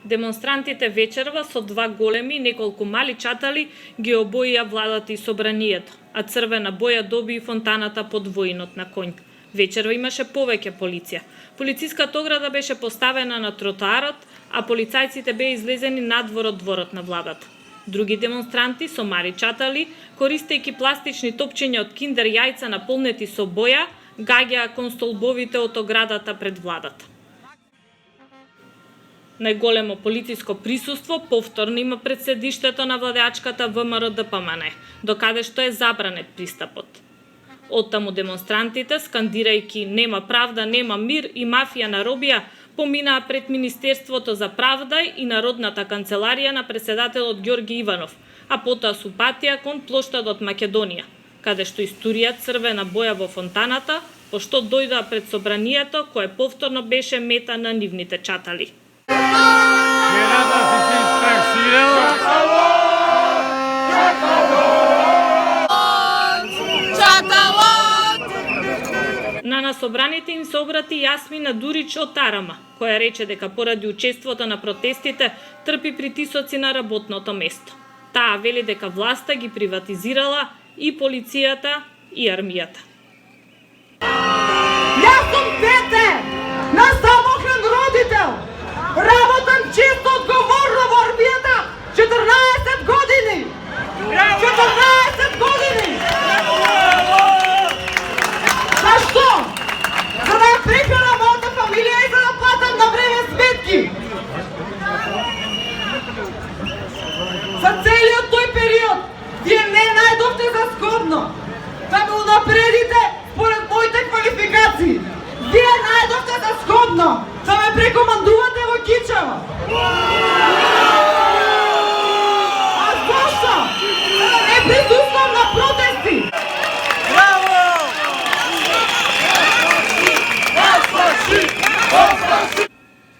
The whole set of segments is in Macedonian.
Демонстрантите вечерва со два големи и неколку мали чатали ги обоија владата и собранието, а црвена боја доби и фонтаната под воинот на конј. Вечерва имаше повеќе полиција. Полициската ограда беше поставена на тротоарот, а полицајците беа излезени надвор од дворот на владата. Други демонстранти со мали чатали, користејќи пластични топчиња од киндер јајца наполнети со боја, гаѓаа кон столбовите од оградата пред владата. Најголемо полициско присуство повторно има пред седиштето на владеачката ВМРО-ДПМН, докаде што е забранет пристапот. Оттаму демонстрантите, скандирајќи "Нема правда, нема мир" и "Мафија на робија", поминаа пред Министерството за правда и Народната канцеларија на председателот Ѓорги Иванов, а потоа со патија кон плоштадот Македонија, каде што истурија црвена боја во фонтаната, пошто дојдоа пред собранието кое повторно беше мета на нивните чатали. На собраните им се обрати Јасмина Дурич од Тарама, која рече дека поради учеството на протестите трпи притисоци на работното место. Таа вели дека власта ги приватизирала и полицијата и армијата. Јас сум дете на самохран родител. Работам чисто одговорно во армијата 14 години. 14 години! Зашто? За да ја прехранам мојата фамилија и за да платам на време сметки. За целиот тој период вие не најдовте за сгодно да ме унапредите според моите квалификации. Вие најдовте за сгодно да ме прекомандувате во Кичево. А зошто? За да не присуствам на протести.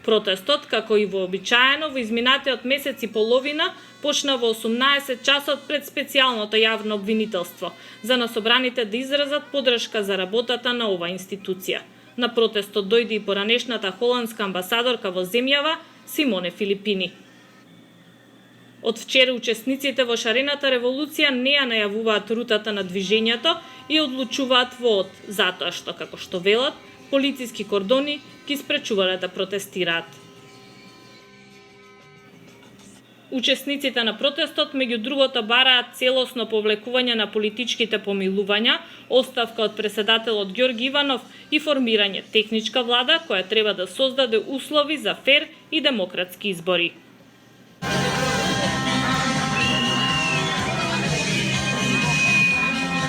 Протестот, како и вообичаено, во изминатиот месец и половина почна во 18 часот пред специјалното јавно обвинителство за насобраните да изразат поддршка за работата на оваа институција. На протестот дојде и поранешната холандска амбасадорка во земјава Симоне Филипини. Од вчера учесниците во шарената револуција не ја најавуваат рутата на движењето и одлучуваат во од, затоа што, како што велат, полициски кордони ги спречувале да протестираат. Учесниците на протестот меѓу другото бараат целосно повлекување на политичките помилувања, оставка од председателот Ѓорги Иванов и формирање техничка влада која треба да создаде услови за фер и демократски избори.